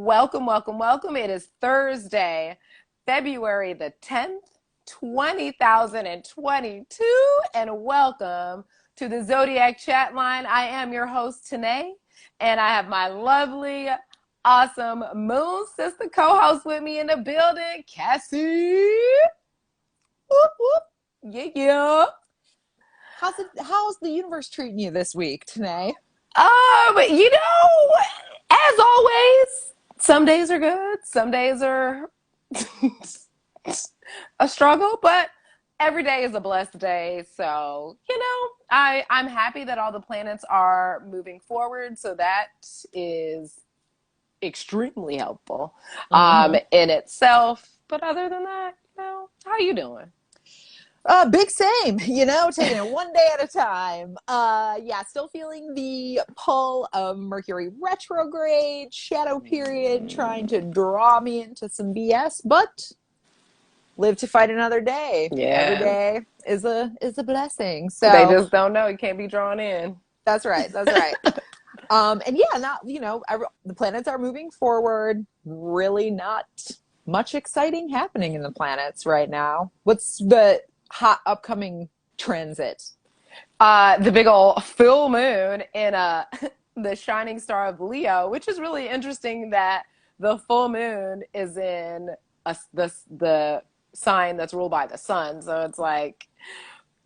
Welcome, welcome, welcome. It is Thursday, February the 10th, 2022, and welcome to the Zodiac Chatline. I am your host, Tanae, and I have my lovely, awesome Moon Sister co-host with me in the building, Cassie. Whoop, whoop. Yeah, yeah. How's the universe treating you this week, Tanae? As always, some days are good, some days are a struggle, but every day is a blessed day. So, I'm happy that all the planets are moving forward. So that is extremely helpful in itself. But other than that, how are you doing? Big same, taking it one day at a time. Still feeling the pull of Mercury retrograde, shadow period, trying to draw me into some BS, but live to fight another day. Yeah. Every day is a blessing. So they just don't know. You can't be drawn in. That's right. The planets are moving forward. Really not much exciting happening in the planets right now. What's the hot upcoming transit? The big old full moon in the shining star of Leo, which is really interesting that the full moon is in the sign that's ruled by the sun. So it's like,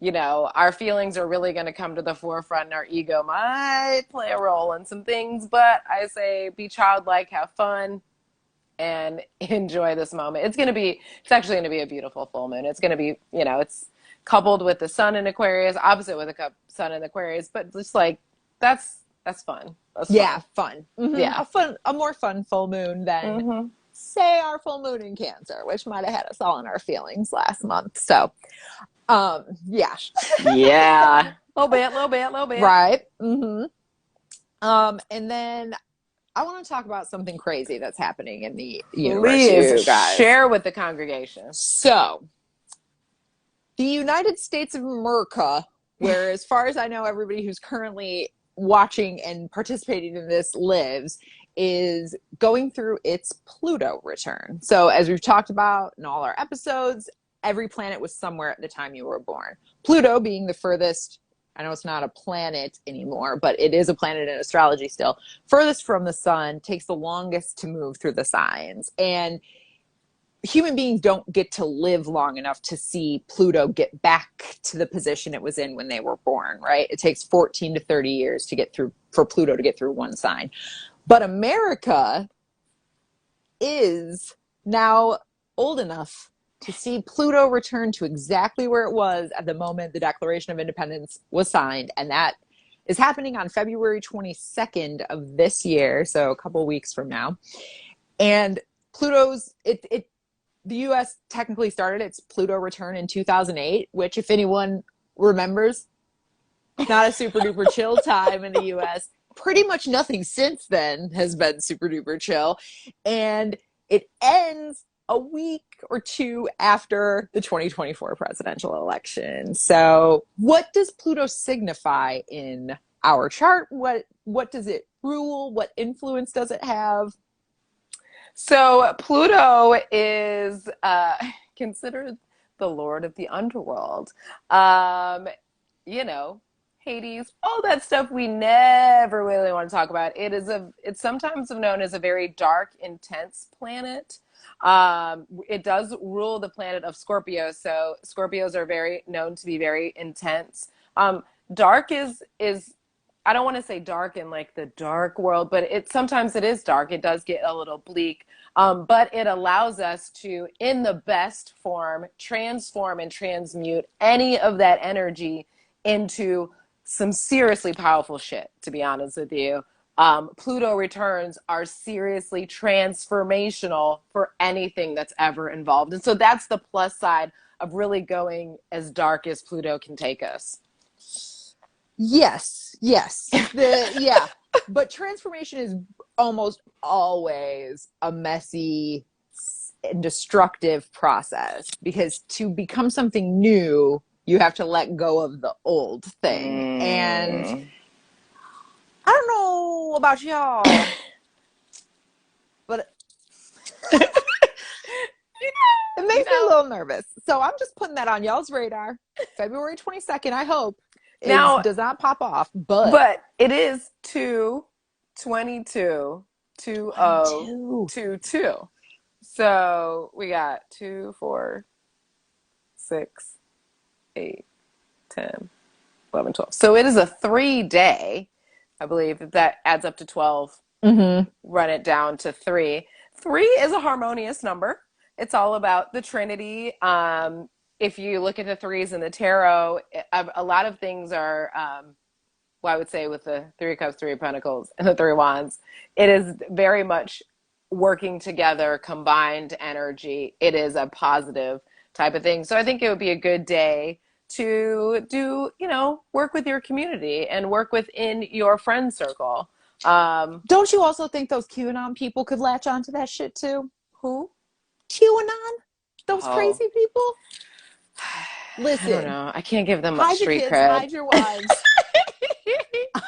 our feelings are really going to come to the forefront, and our ego might play a role in some things. But I say be childlike, have fun, and enjoy this moment. It's actually going to be a beautiful full moon. It's going to be, it's coupled with the sun in Aquarius, opposite with the sun in Aquarius, but just like, that's fun. Fun. Mm-hmm. Yeah. A more fun full moon than say our full moon in Cancer, which might have had us all in our feelings last month. So, yeah. Yeah. little bit. Right. Mm-hmm. And then I want to talk about something crazy that's happening in the universe. Please you guys share with the congregation. So, the United States of America, where as far as I know, everybody who's currently watching and participating in this lives, is going through its Pluto return. So, as we've talked about in all our episodes, every planet was somewhere at the time you were born. Pluto being the furthest. I know it's not a planet anymore, but it is a planet in astrology still. Furthest from the sun, takes the longest to move through the signs. And human beings don't get to live long enough to see Pluto get back to the position it was in when they were born, right? It takes 14 to 30 years for Pluto to get through one sign. But America is now old enough to see Pluto return to exactly where it was at the moment the Declaration of Independence was signed. And that is happening on February 22nd of this year, so a couple weeks from now. And the U.S. technically started its Pluto return in 2008, which, if anyone remembers, not a super duper chill time in the U.S. Pretty much nothing since then has been super duper chill. And it ends a week or two after the 2024 presidential election. So what does Pluto signify in our chart? What does it rule? What influence does it have? So Pluto is considered the lord of the underworld. Hades, all that stuff we never really want to talk about. It's sometimes known as a very dark, intense planet. It does rule the planet of Scorpio, so Scorpios are very known to be very intense. Dark is I don't want to say dark in like the dark world, but sometimes it is dark. It does get a little bleak, but it allows us to, in the best form, transform and transmute any of that energy into some seriously powerful shit, to be honest with you. Pluto returns are seriously transformational for anything that's ever involved. And so that's the plus side of really going as dark as Pluto can take us. Yes. But transformation is almost always a messy and destructive process, because to become something new, you have to let go of the old thing. And I don't know about y'all, but you it makes me a little nervous. So I'm just putting that on y'all's radar. February 22nd, I hope, Now, does not pop off, but but it is 2/22, 22. 2022. So we got 2, 4, 6, 8, 10, 11, 12. So it is a 3 day. I believe that adds up to 12. Mm-hmm. Run it down to 3. 3 is a harmonious number. It's all about the Trinity. If you look at the threes in the tarot, a lot of things are, well, I would say with the Three of Cups, Three of Pentacles, and the Three of Wands, it is very much working together, combined energy. It is a positive type of thing. So I think it would be a good day to do, work with your community and work within your friend circle. Don't you also think those QAnon people could latch onto that shit too? Who? QAnon? Those Oh, crazy people? I don't Listen, know. I can't give them much hide your street kids, cred. hide your wives.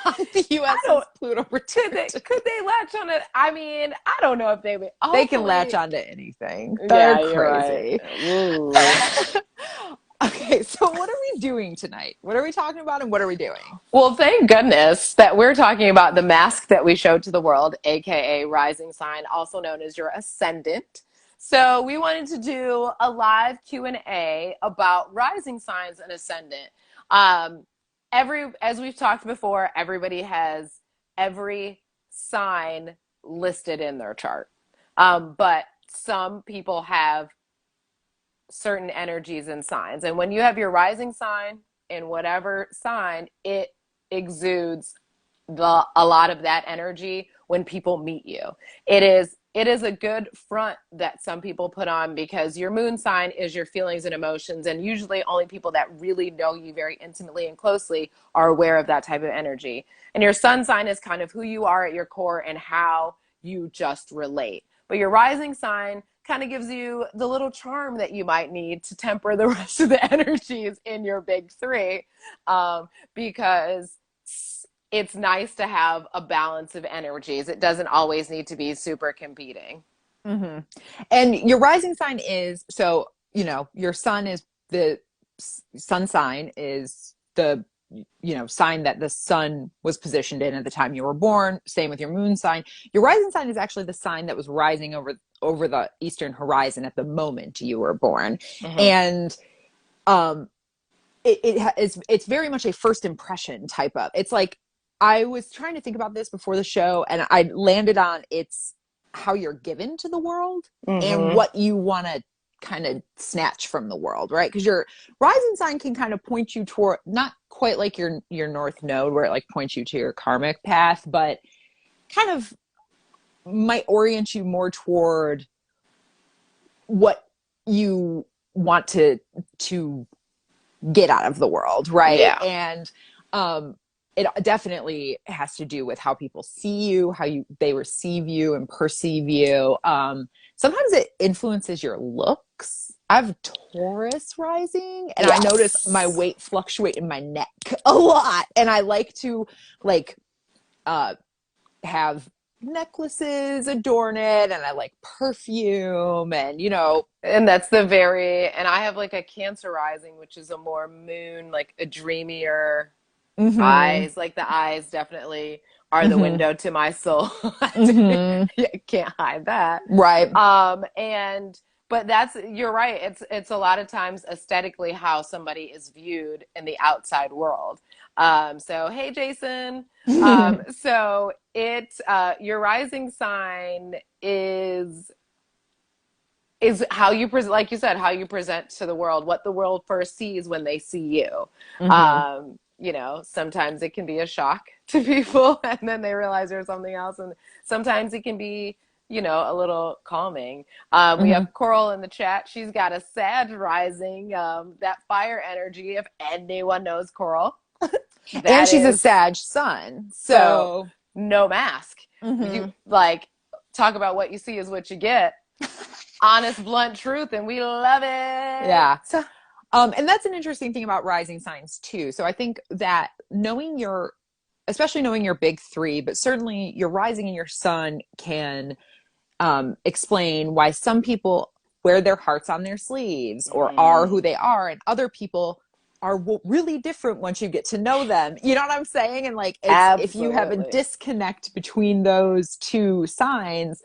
On the I don't. USS Pluto Could Return. they latch on it? I mean, I don't know if they would. They can latch Hopefully, onto anything. They're yeah, you're right. crazy. Ooh. Okay, so what are we doing tonight? What are we talking about and what are we doing? Well, thank goodness that we're talking about the mask that we showed to the world, aka rising sign, also known as your ascendant. So we wanted to do a live Q&A about rising signs and ascendant. Um, as we've talked before, everybody has every sign listed in their chart, but some people have certain energies and signs. And when you have your rising sign in whatever sign, it exudes a lot of that energy when people meet you. It is a good front that some people put on because your moon sign is your feelings and emotions, and usually only people that really know you very intimately and closely are aware of that type of energy. And your sun sign is kind of who you are at your core and how you just relate. But your rising sign kind of gives you the little charm that you might need to temper the rest of the energies in your big three, because it's nice to have a balance of energies. It doesn't always need to be super competing. Mm-hmm. And your rising sign is, so, your sun is the sun sign is the, sign that the sun was positioned in at the time you were born. Same with your moon sign. Your rising sign is actually the sign that was rising over the eastern horizon at the moment you were born. Mm-hmm. And it's very much a first impression type of. It's like, I was trying to think about this before the show, and I landed on it's how you're given to the world and Mm-hmm. what you want to kind of snatch from the world, right? Because your rising sign can kind of point you toward, not quite like your north node where it like points you to your karmic path, but kind of might orient you more toward what you want to get out of the world, right? Yeah. And it definitely has to do with how people see you, how they receive you and perceive you. Sometimes it influences your looks. I have Taurus rising, and I notice my Yes. weight fluctuate in my neck a lot, and I like to like have necklaces adorn it, and I like perfume, and And and I have like a Cancer rising, which is a more moon, like a dreamier mm-hmm, eyes. Like the eyes definitely are the mm-hmm, window to my soul. mm-hmm, Can't hide that. right. And but you're right. It's a lot of times aesthetically how somebody is viewed in the outside world. So hey Jason. So your rising sign is how you present, like you said, how you present to the world, what the world first sees when they see you. Mm-hmm. Sometimes it can be a shock to people and then they realize there's something else. And sometimes it can be, a little calming. We Mm-hmm. have Coral in the chat. She's got a Sag rising, that fire energy, if anyone knows Coral. And That she's a is Sag sun. so So, no mask. You mm-hmm. like talk about what you see is what you get, honest, blunt truth, and we love it. Yeah. And that's an interesting thing about rising signs too. So I think that especially knowing your big three, but certainly your rising and your sun can explain why some people wear their hearts on their sleeves or are who Mm, they are, and other people are really different once you get to know them. You know what I'm saying? And like, it's if you have a absolutely. disconnect between those two signs,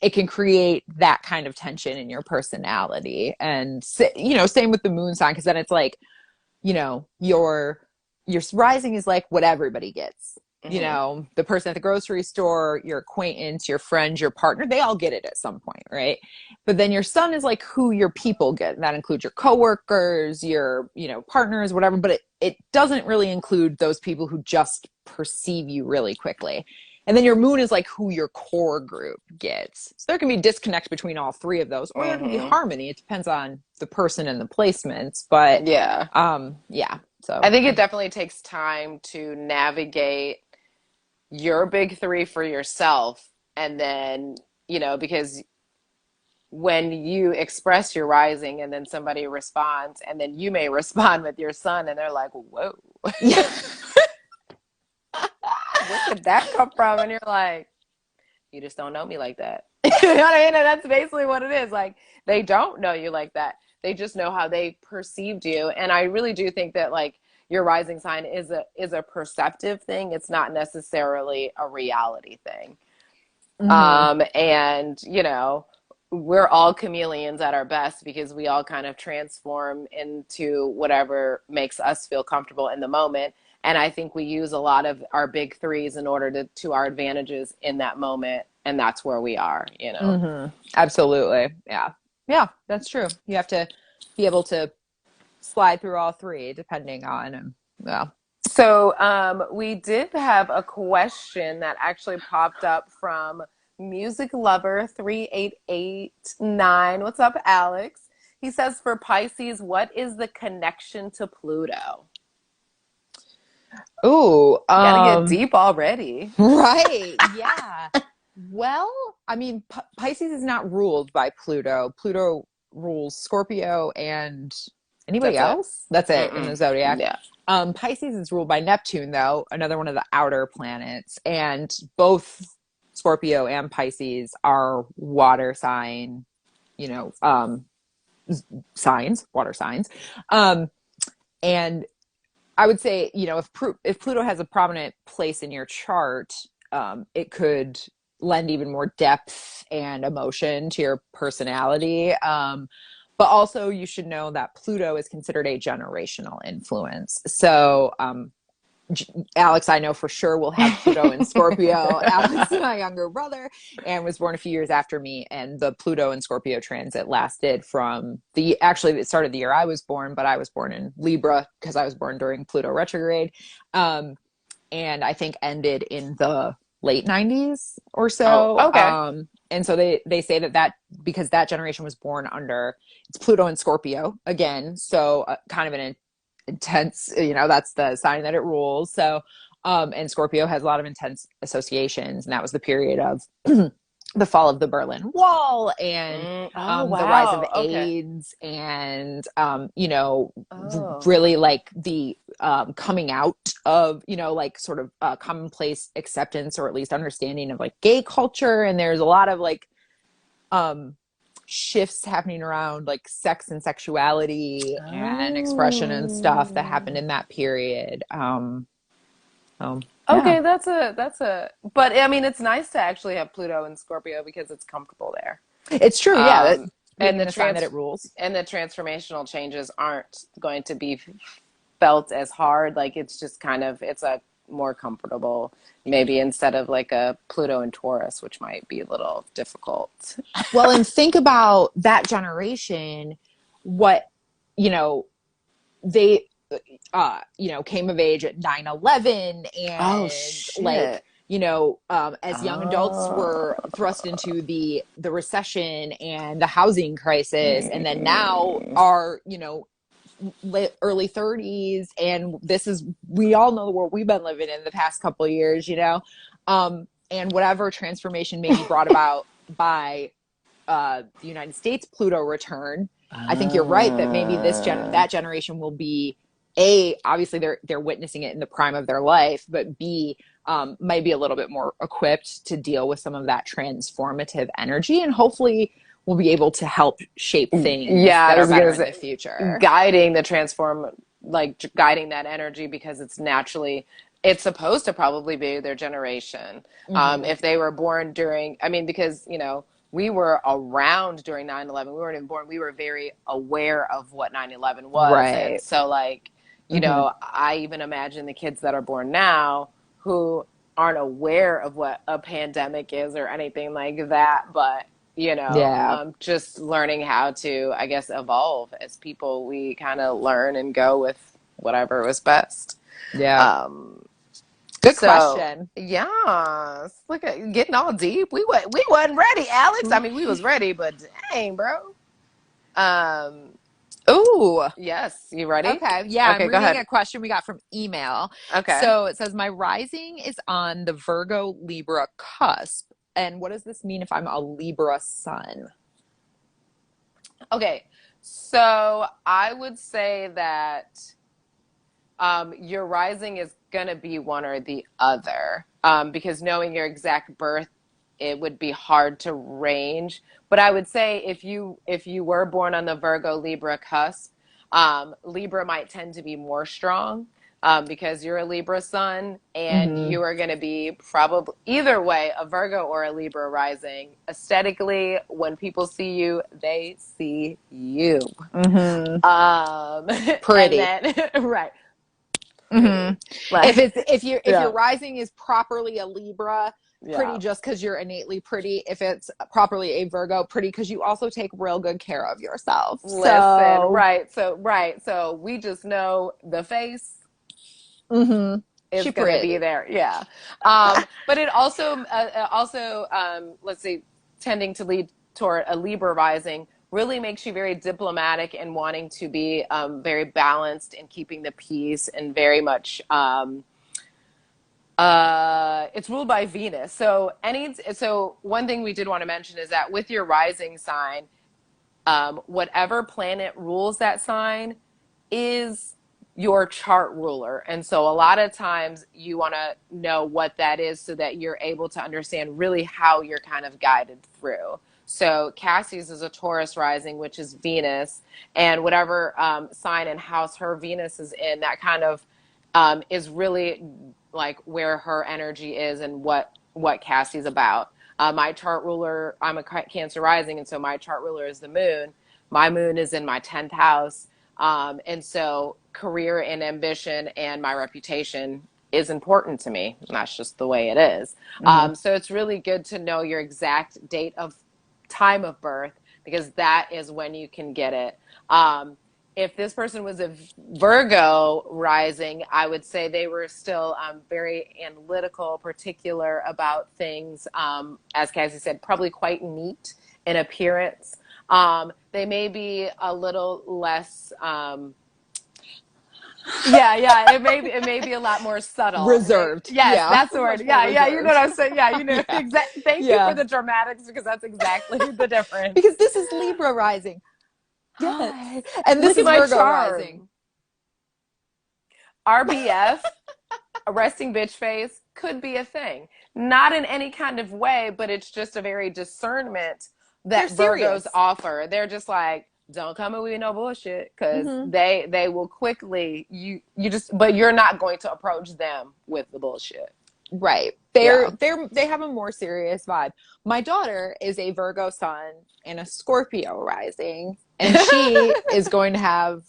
it can create that kind of tension in your personality. And you know, same with the moon sign, because then it's like, you know, your rising is like what everybody gets. You Hmm. know, the person at the grocery store, your acquaintance, your friends, your partner, they all get it at some point, right? But then your sun is like who your people get. And that includes your coworkers, your, you know, partners, whatever, but it doesn't really include those people who just perceive you really quickly. And then your moon is like who your core group gets. So there can be disconnect between all three of those, or there can be Hmm. harmony. It depends on the person and the placements. But Yeah. yeah. I So think it definitely takes time to navigate your big three for yourself. And then, you know, because when you express your rising and then somebody responds, and then you may respond with your sun, and they're like, whoa, yeah. where did that come from? And you're like, you just don't know me like that. You know what I mean? And that's basically what it is. Like, they don't know you like that. They just know how they perceived you. And I really do think that like your rising sign is a perceptive thing. It's not necessarily a reality thing. Mm-hmm. And you know, we're all chameleons at our best because we all kind of transform into whatever makes us feel comfortable in the moment. And I think we use a lot of our big threes in order to our advantages in that moment. And that's where we are, you know. Mm-hmm. Absolutely. Yeah. Yeah, that's true. You have to be able to slide through all three depending on yeah. So we did have a question that actually popped up from Music Lover 3889. What's up, Alex? He says for Pisces, what is the connection to Pluto? Ooh, Got to get deep already. right. Yeah. Well, I mean, Pisces is not ruled by Pluto. Pluto rules Scorpio and anybody That's it. else? That's it in the Mm-mm. zodiac. Yeah. Pisces is ruled by Neptune, though, another one of the outer planets. And both Scorpio and Pisces are water sign, you know, signs, water signs. Um, and I would say, you know, if Pluto has a prominent place in your chart, it could lend even more depth and emotion to your personality. But also, you should know that Pluto is considered a generational influence. So, Alex, I know for sure will have Pluto in Scorpio. Alex is my younger brother and was born a few years after me. And the Pluto and Scorpio transit lasted from actually, it started the year I was born, but I was born in Libra because I was born during Pluto retrograde. Um, and I think ended in the late 90s or Oh, so. okay. And so they say that because that generation was born under it's Pluto and Scorpio again. So kind of an intense, you know, that's the sign that it rules. So, and Scorpio has a lot of intense associations, and that was the period of the fall of the Berlin Wall and Oh, the rise of wow. Okay. AIDS and, you know, Oh. really like the coming out of, you know, like sort of commonplace acceptance or at least understanding of like gay culture. And there's a lot of like, um, shifts happening around like sex and sexuality and expression and stuff that happened Oh. in that period. Yeah, Okay, but I mean, it's nice to actually have Pluto and Scorpio because it's comfortable there. it's true. Yeah, Um, being and in the sign that it rules. the transformational changes aren't going to be felt as hard. Like it's just kind of it's a more comfortable, maybe instead of like a Pluto and Taurus, which might be a little difficult. Well, and think about that generation, what, you know, they, you know, came of age at 9/11 Oh and like, shit. you know, as young adults were Oh. thrust into the recession and the housing crisis. And then now Mm. are, you know, early 30s. And this is, we all know the world we've been living in the past couple of years, you know, and whatever transformation may be brought about by the United States Pluto return. I think you're right that maybe Ah. that generation will be A, obviously they're witnessing it in the prime of their life, but B, might be a little bit more equipped to deal with some of that transformative energy, and hopefully will be able to help shape things Yeah, I that are was gonna better in say the future. guiding the transform, like guiding that energy because it's naturally, it's supposed to probably be their generation. Hmm. If they were born during, I mean, because, we were around during 9/11. We weren't even born. We were very aware of what 9/11 was. And Right. so, like, Hmm. I even imagine the kids that are born now who aren't aware of what a pandemic is or anything like that, but Yeah. just learning how to, I guess, evolve as people. We kind of learn and go with whatever was best. Yeah. Um, Good so question. yeah, look at getting all deep. We wasn't ready, Alex. I mean, we was ready, but dang, bro. Um, Ooh. yes, you ready? Okay. Yeah, I'm Okay, go reading ahead. a question we got from email. Okay. So it says, my rising is on the Virgo Libra cusp. And what does this mean if I'm a Libra sun? Okay. So I would say that your rising is going to be one or the other, because knowing your exact birth, it would be hard to range. But I would say if you were born on the Virgo Libra cusp, Libra might tend to be more strong, because you're a Libra sun, and Hmm. you are going to be probably either way, a Virgo or a Libra rising. Aesthetically, when people see you, they see you. Hmm. Um, and Pretty. then right, Hmm. pretty. Like, If your yeah, rising is properly a Libra, pretty yeah. just because you're innately pretty. If it's properly a Virgo, pretty because you also take real good care of yourself. Listen, So, right. So we just know the face hmm, is she gonna be pretty. there. Yeah. But it also, let's see, tending to lead toward a Libra rising really makes you very diplomatic and wanting to be very balanced and keeping the peace and very much it's ruled by Venus. So one thing we did want to mention is that with your rising sign, whatever planet rules that sign is your chart ruler. And so a lot of times you want to know what that is so that you're able to understand really how you're kind of guided through. So Cassie's is a Taurus rising, which is Venus, and whatever sign and house her Venus is in, that kind of is really like where her energy is and what Cassie's about. My chart ruler, I'm a Cancer rising, and so my chart ruler is the moon. My moon is in my 10th house. And so career and ambition and my reputation is important to me. And that's just the way it is. Hmm. So it's really good to know your exact date of time of birth because that is when you can get it. If this person was a Virgo rising, I would say they were still very analytical, particular about things. As Cassie said, probably quite neat in appearance. They may be a little less. Yeah, yeah. It may be a lot more subtle. Reserved. Yes, Yeah, that's the word. much more Yeah, yeah. You know what reserved. I'm saying? Yeah, Yeah. exactly. Thank you for Yeah. the dramatics because that's exactly the Because difference. this is Libra rising. Yes. Hi. And this Look at is my Virgo rising. charm. RBF, a resting bitch face, could be a thing. Not in any kind of way, but it's just a very discernment They're that Virgos serious. offer. They're just like, don't come with no bullshit because Hmm. they will quickly you just but you're not going to approach them with the bullshit. Right. Yeah. They have a more serious vibe. My daughter is a Virgo sun and a Scorpio rising, and she is going to have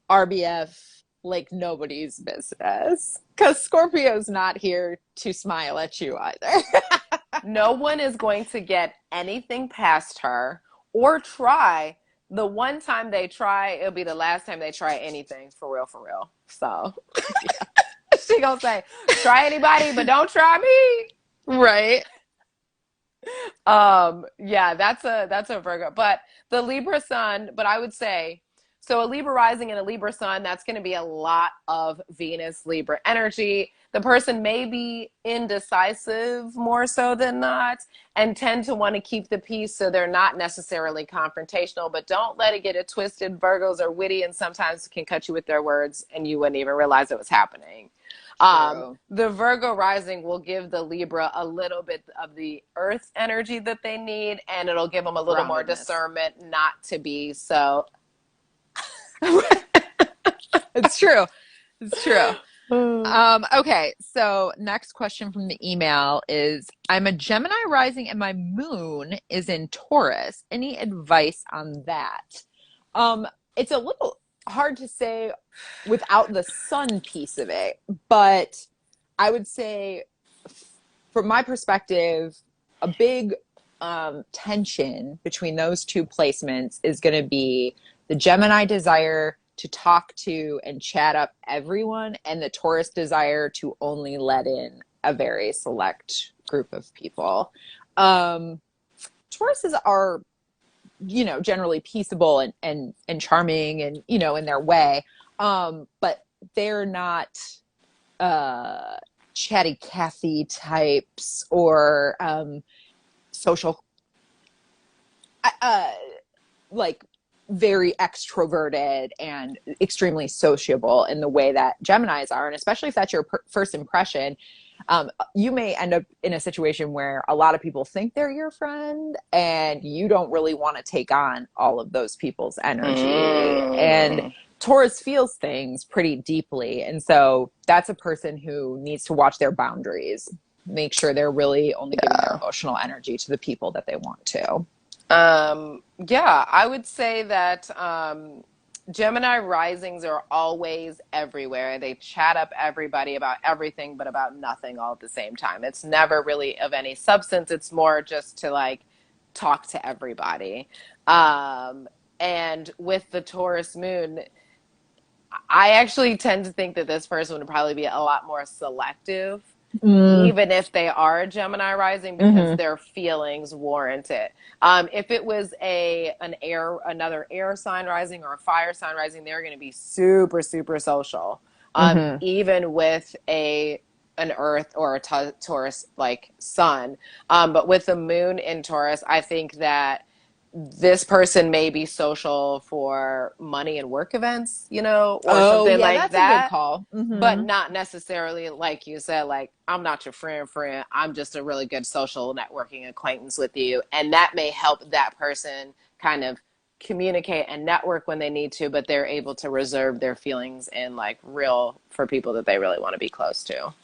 RBF like nobody's business. Because Scorpio's not here to smile at you either. No one is going to get anything past her or try. The one time they try, it'll be the last time they try anything for real, for real. So she gonna say, try anybody, but don't try me. Right. Yeah, that's a Virgo. But the Libra sun, but I would say So a Libra rising and a Libra sun, that's going to be a lot of Venus Libra energy. The person may be indecisive more so than not and tend to want to keep the peace, so they're not necessarily confrontational, but don't let it get it twisted. Virgos are witty and sometimes can cut you with their words and you wouldn't even realize it was happening. True. The Virgo rising will give the Libra a little bit of the earth energy that they need, and it'll give them a little more Groundedness. discernment not to be so. It's true. It's true. Okay, so next question from the email is, I'm a Gemini rising and my moon is in Taurus. Any advice on that? It's a little hard to say without the sun piece of it, but I would say from my perspective, a big tension between those two placements is going to be the Gemini desire to talk to and chat up everyone, and the Taurus desire to only let in a very select group of people. Tauruses are, generally peaceable and charming and, in their way. But they're not chatty Cathy types or social, like very extroverted and extremely sociable in the way that Geminis are. And especially if that's your first impression, you may end up in a situation where a lot of people think they're your friend and you don't really want to take on all of those people's energy. And Taurus feels things pretty deeply. And so that's a person who needs to watch their boundaries, make sure they're really only giving their emotional energy to the people that they want to. Yeah, I would say that Gemini risings are always everywhere. They chat up everybody about everything, but about nothing all at the same time. It's never really of any substance. It's more just to like talk to everybody. And with the Taurus moon, I actually tend to think that this person would probably be a lot more selective, even if they are a Gemini rising, because their feelings warrant it. If it was another air sign rising or a fire sign rising, they're going to be super, super social. Even with an Earth or a Taurus like sun. But with the moon in Taurus, I think that this person may be social for money and work events, or something like that's that. a good call. But not necessarily, like you said, like, I'm not your friend. I'm just a really good social networking acquaintance with you. And that may help that person kind of communicate and network when they need to, but they're able to reserve their feelings and like for people that they really want to be close to.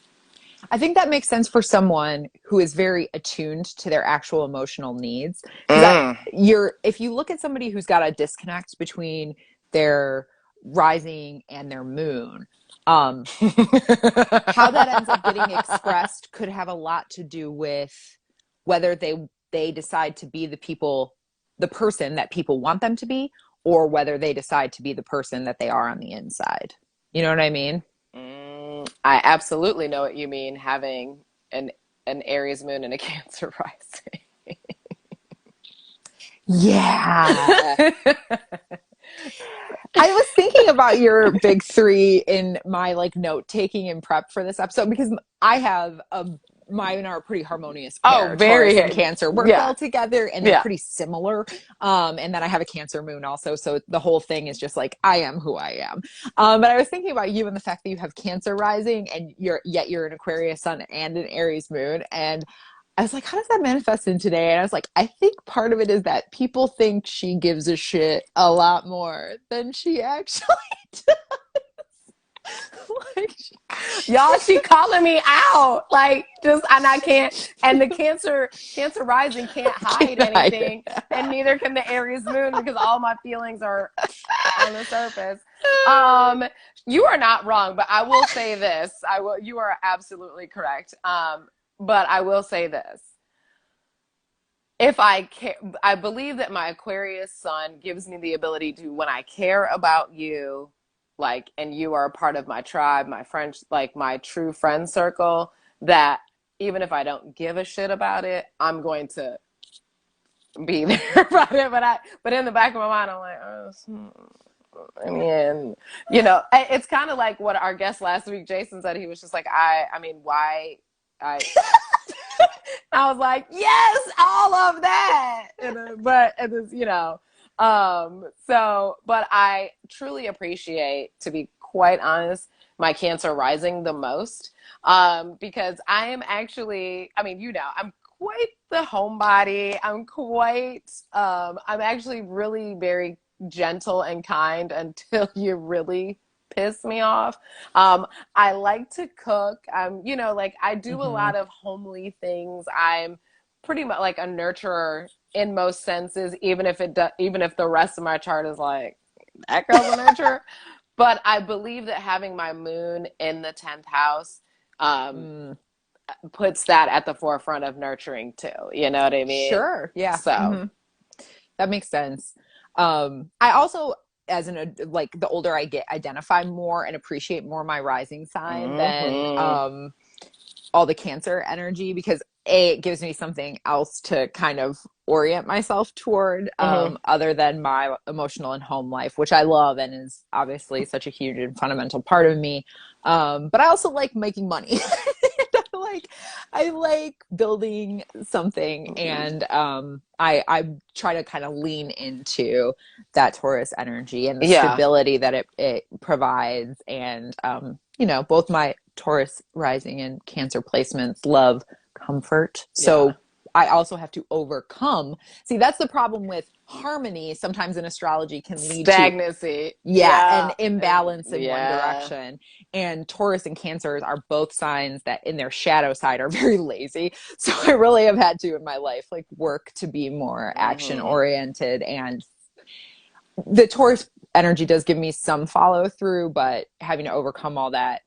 I think that makes sense for someone who is very attuned to their actual emotional needs. If you look at somebody who's got a disconnect between their rising and their moon, how that ends up getting expressed could have a lot to do with whether they decide to be the person that people want them to be, or whether they decide to be the person that they are on the inside. You know what I mean? I absolutely know what you mean, having an Aries moon and a Cancer rising. Yeah. I was thinking about your big three in my note taking and prep for this episode, because mine are a pretty harmonious pair. Very. Taurus and Cancer work well together, and they're pretty similar. And then I have a Cancer moon also, so the whole thing is just like, I am who I am. But I was thinking about you and the fact that you have Cancer rising, and you're an Aquarius sun and an Aries moon, and I was like, how does that manifest in today? And I was like, I think part of it is that people think she gives a shit a lot more than she actually does. Y'all, she calling me out. And I can't, and the Cancer rising can't hide anything, and neither can the Aries moon, because all my feelings are on the surface. You are not wrong, but I will say this. You are absolutely correct. But I will say this. If I care, I believe that my Aquarius sun gives me the ability to, when I care about you, and you are a part of my tribe, my friends, my true friend circle, that even if I don't give a shit about it, I'm going to be there about it. But in the back of my mind, I'm like, I mean, it's kind of like what our guest last week, Jason, said. He was just like, I mean, why? I, I was like, yes, all of that. But it is, but I truly appreciate, to be quite honest, my Cancer rising the most, because I am actually, I mean, I'm quite the homebody. I'm actually really very gentle and kind until you really piss me off. I like to cook. Like I do a Mm-hmm. lot of homely things. I'm pretty much like a nurturer in most senses, even if the rest of my chart is like that girl's a nurturer. But I believe that having my moon in the 10th house um, Mm. puts that at the forefront of nurturing too. You know what I mean? Sure. Yeah. So, Hmm. That makes sense. I also, as like the older I get, identify more and appreciate more my rising sign than hmm all the Cancer energy, because it gives me something else to kind of orient myself toward, hmm other than my emotional and home life, which I love and is obviously such a huge and fundamental part of me. But I also like making money. like I like building something, and I try to kind of lean into that Taurus energy and the yeah, stability that it provides. And both my Taurus rising and Cancer placements love comfort. yeah. So I also have to overcome. See, that's the problem with harmony. Sometimes in astrology can lead to, Stagnancy. yeah, an Yeah, imbalance in one yeah. direction. And Taurus and Cancers are both signs that in their shadow side are very lazy. So I really have had to in my life like work to be more action hmm oriented. And the Taurus energy does give me some follow through, but having to overcome all that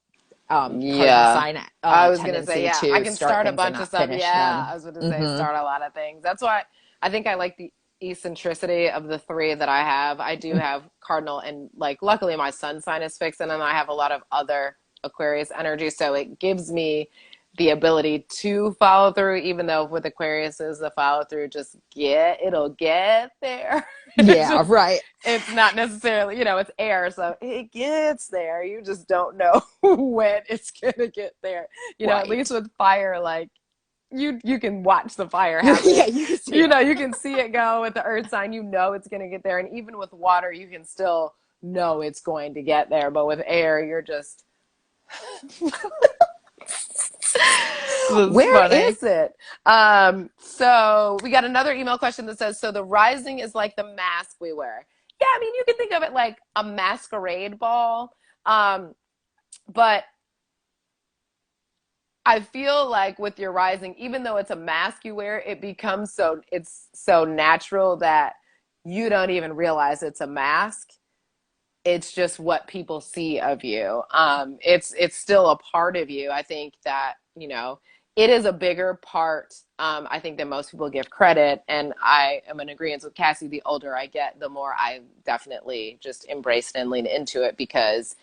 cardinal Yeah. sign I was gonna say, tendency yeah, I to can start start a things and bunch of not stuff. finish Yeah, them. I was gonna say Mm-hmm. start a lot of things. That's why I think I like the eccentricity of the three that I have. I do have cardinal, and like luckily my sun sign is fixed, and then I have a lot of other Aquarius energy, so it gives me the ability to follow through, even though with Aquarius is the follow through it'll get there. It's Yeah, just right. it's not necessarily, it's air, so it gets there. You just don't know when it's gonna get there. At least Right. with fire, like you can watch the fire Yeah, happen. you can see it. You can see it go with the earth sign, it's gonna get there. And even with water, you can still know it's going to get there. But with air, you're just it's Where funny. is it? So we got another email question that says, so the rising is like the mask we wear. Yeah, I mean, you can think of it like a masquerade ball. But I feel like with your rising, even though it's a mask you wear, it's so natural that you don't even realize it's a mask. It's just what people see of you. It's still a part of you. I think that it is a bigger part. I think that most people give credit, and I am in agreement with Cassie. The older I get, the more I definitely just embrace and lean into it because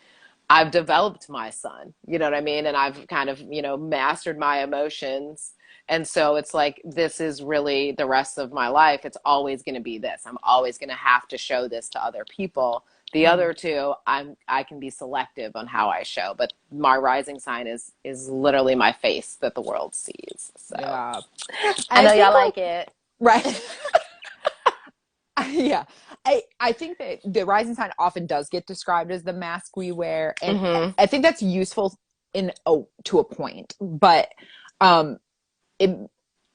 I've developed my son, you know what I mean? And I've kind of, mastered my emotions. And so it's like, this is really the rest of my life. It's always going to be this. I'm always going to have to show this to other people. The Mm. other two, I can be selective on how I show, but my rising sign is literally my face that the world sees. So Yeah. I And I know y'all think like like it. right. Yeah. I think that the rising sign often does get described as the mask we wear. And hmm I think that's useful to a point. But um it,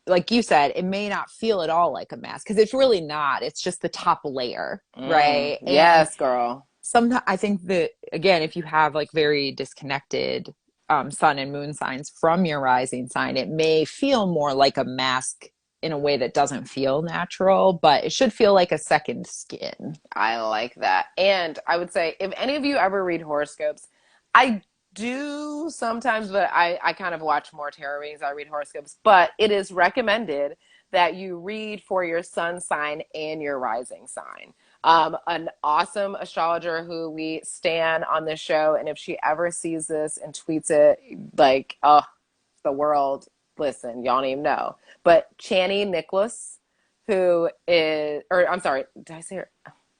like you said, it may not feel at all like a mask because it's really not. It's just the top layer, right? And Yes, girl. sometimes I think that, again, if you have like very disconnected sun and moon signs from your rising sign, it may feel more like a mask in a way that doesn't feel natural, but it should feel like a second skin. I like that. And I would say, if any of you ever read horoscopes, I do sometimes, but I kind of watch more tarot readings. I read horoscopes, but it is recommended that you read for your sun sign and your rising sign. An awesome astrologer who we stan on this show, and if she ever sees this and tweets it, like, oh, the world, listen, y'all don't even know. But Chani Nicholas, who is, or I'm sorry, did I say her?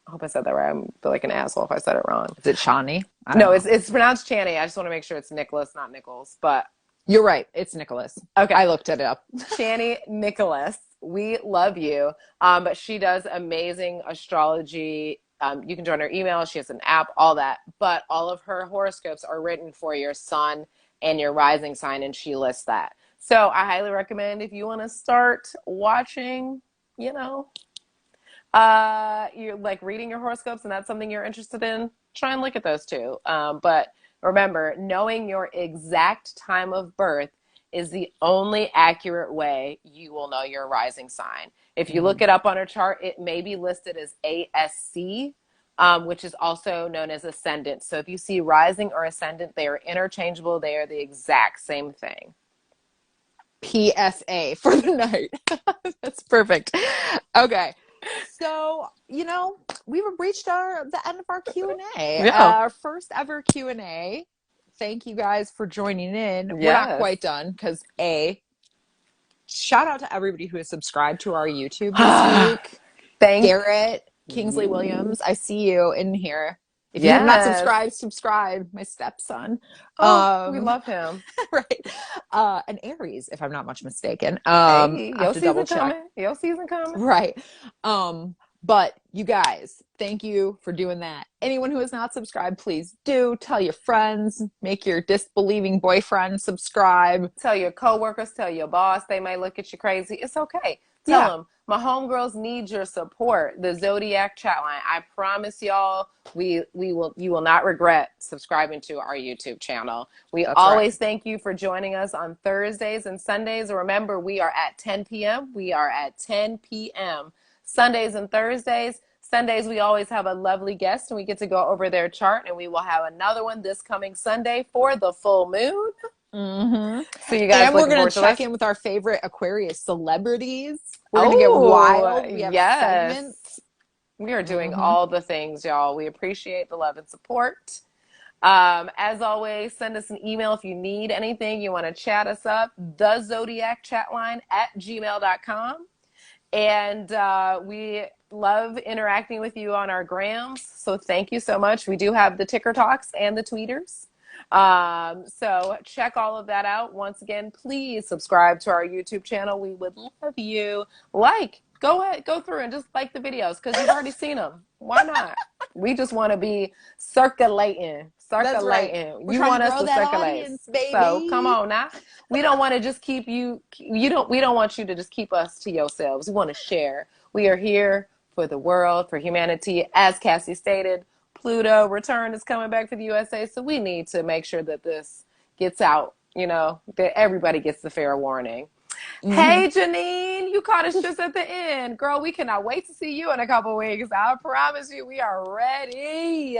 I hope I said that right. I feel like an asshole if I said it wrong. Is it Shawnee? I don't No, know. it's pronounced Channy. I just want to make sure it's Nicholas, not Nichols. But You're right. It's Nicholas. okay, I looked it up. Channy Nicholas, we love you. But she does amazing astrology. You can join her email. She has an app, all that. But all of her horoscopes are written for your sun and your rising sign, and she lists that. So I highly recommend if you want to start watching, you know, you're like reading your horoscopes and that's something you're interested in, try and look at those too. But remember, knowing your exact time of birth is the only accurate way you will know your rising sign. If you Mm-hmm. look it up on a chart, it may be listed as ASC, which is also known as ascendant. So if you see rising or ascendant, they are interchangeable. They are the exact same thing. PSA for the night. That's perfect. Okay. So, we've reached the end of our Q&A. Yeah. Our first ever Q&A. Thank you guys for joining in. We're not Yes. quite done because shout out to everybody who has subscribed to our YouTube this week. Thank Garrett, Kingsley you. Williams, I see you in here. If you have not Yes. subscribed, subscribe. My stepson. Oh, we Um, love him. right. An Aries, if I'm not much mistaken. Hey, I have your to double season check. coming. Your season coming. Right. But you guys, thank you for doing that. Anyone who has not subscribed, please do. Tell your friends, make your disbelieving boyfriend subscribe. Tell your coworkers, tell your boss. They may look at you crazy. It's okay. Tell Yeah, them, my homegirls need your support. The Zodiac Chatline. I promise y'all, you will not regret subscribing to our YouTube channel. We that's right. always thank you for joining us on Thursdays and Sundays. Remember, we are at 10 p.m. We are at 10 p.m. Sundays and Thursdays. Sundays, we always have a lovely guest and we get to go over their chart, and we will have another one this coming Sunday for the full moon. Mm-hmm. So you guys And we're looking going forward to to check this? in with our favorite Aquarius celebrities. We're going to get Oh, wild. We have yes. segments. We are doing Mm-hmm. all the things, y'all. We appreciate the love and support. As always, send us an email if you need anything. You want to chat us up, the Zodiac Chatline at gmail.com. And we love interacting with you on our grams. So thank you so much. We do have the ticker talks and the tweeters. So check all of that out. Once again, please subscribe to our YouTube channel. We would love you. Go ahead, go through and just like the videos because you've already seen them. Why not? We just want to be circulating. That's right. Circulating. We're You trying to want us grow to that circulate. audience, So come baby. on now. We don't want to just keep we don't want you to just keep us to yourselves. We want to share. We are here for the world, for humanity. As Cassie stated, Pluto Return is coming back for the USA, so we need to make sure that this gets out, that everybody gets the fair warning. Mm-hmm. Hey, Janine, you caught us just at the end. Girl, we cannot wait to see you in a couple weeks. I promise you, we are ready.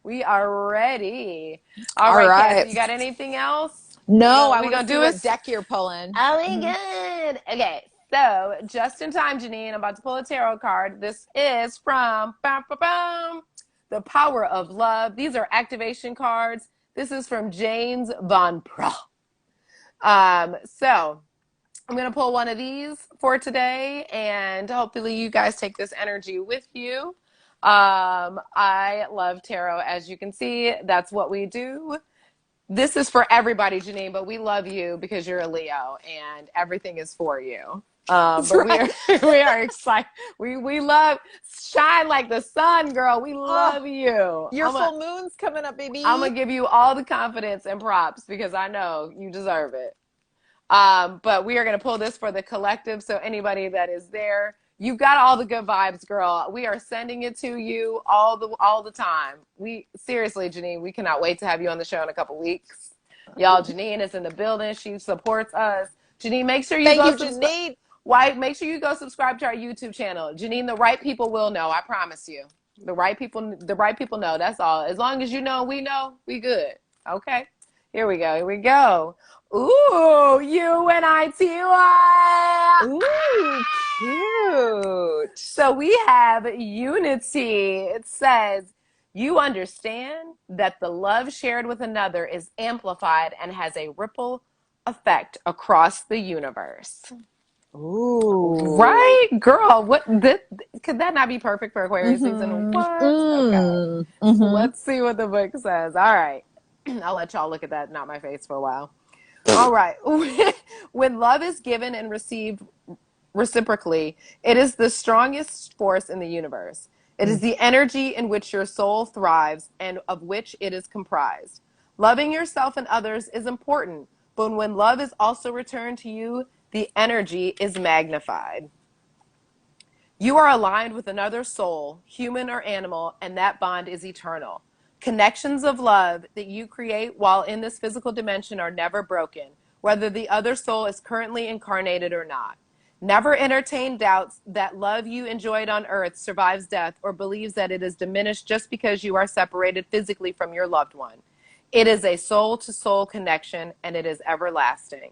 We are ready. All All right, Cassie, right. you got anything else? No, I We want to gonna see do what this? deck you're pulling. Oh my Mm-hmm. god. Okay, so just in time, Janine, I'm about to pull a tarot card. This is from The Power of Love. These are activation cards. This is from James Von Pra. So I'm going to pull one of these for today, and hopefully you guys take this energy with you. I love tarot, as you can see. That's what we do. This is for everybody, Janine, but we love you because you're a Leo, and everything is for you. That's But we right. are we are excited. We love shine like the sun, girl. We Oh, love you. your full moon's coming up, I'm baby. gonna give you all the confidence and props because I know you deserve it. But we are going to pull this for the collective. So anybody that is there, you've got all the good vibes, girl. We are sending it to you all the time. We seriously, Janine, we cannot wait to have you on the show in a couple weeks. Y'all, Janine is in the building. She supports us. Janine, make sure you Thank go you, subscribe. Janine. Why? Make sure you go subscribe to our YouTube channel. Janine, the right people will know. I promise you. The right people know. That's all. As long as you know, we good. Okay. Here we go. Here we go. Ooh, UNITY. Ooh, cute. So we have unity. It says, you understand that the love shared with another is amplified and has a ripple effect across the universe. Ooh. Right, girl. What could that not be perfect for Aquarius season? Mm-hmm. What? Okay. Mm. Mm-hmm. Let's see what the book says. All right. I'll let y'all look at that, not my face, for a while. All right. When love is given and received reciprocally, it is the strongest force in the universe. It is Mm. the energy in which your soul thrives and of which it is comprised. Loving yourself and others is important, but when love is also returned to you, the energy is magnified. You are aligned with another soul, human or animal, and that bond is eternal. Connections of love that you create while in this physical dimension are never broken, whether the other soul is currently incarnated or not. Never entertain doubts that love you enjoyed on earth survives death or believes that it is diminished just because you are separated physically from your loved one. It is a soul to soul connection and it is everlasting.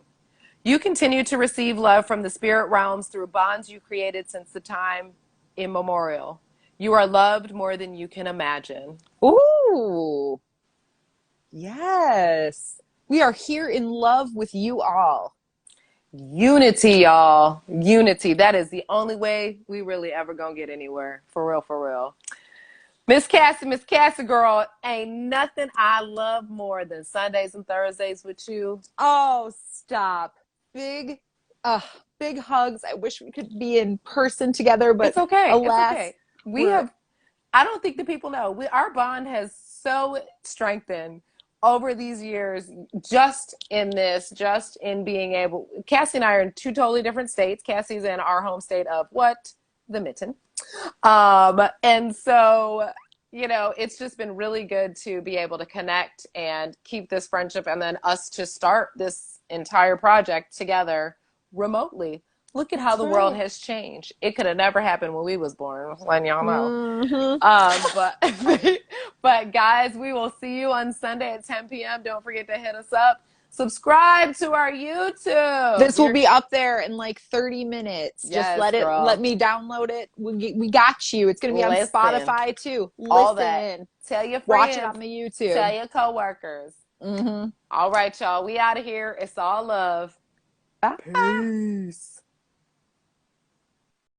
You continue to receive love from the spirit realms through bonds you created since the time immemorial. You are loved more than you can imagine. Ooh. Yes. We are here in love with you all. Unity, y'all. Unity. That is the only way we really ever gonna get anywhere. For real, for real. Miss Cassie, girl, ain't nothing I love more than Sundays and Thursdays with you. Oh, stop. Big, uh, big hugs. I wish we could be in person together, but It's okay. It's alas, okay. We we're have I don't think the people know. Our bond has so strengthened over these years, just in being able. Cassie and I are in two totally different states. Cassie's in our home state of what? The Mitten. And so, it's just been really good to be able to connect and keep this friendship and then us to start this entire project together remotely. Look at how that's the world right. has changed. It could have never happened when we was born, letting y'all know. Mm-hmm. But but guys, we will see you on Sunday at 10 p.m. Don't forget to hit us up. Subscribe to our YouTube. This will be up there in like 30 minutes. Just Yes, let girl. me download it. We got you. It's going to be on Listen, Spotify too. all that. Listen. Tell your Watch it friends. on the Tell YouTube. your coworkers. Mm-hmm. All right, y'all. We out of here. It's all love. Bye. Peace.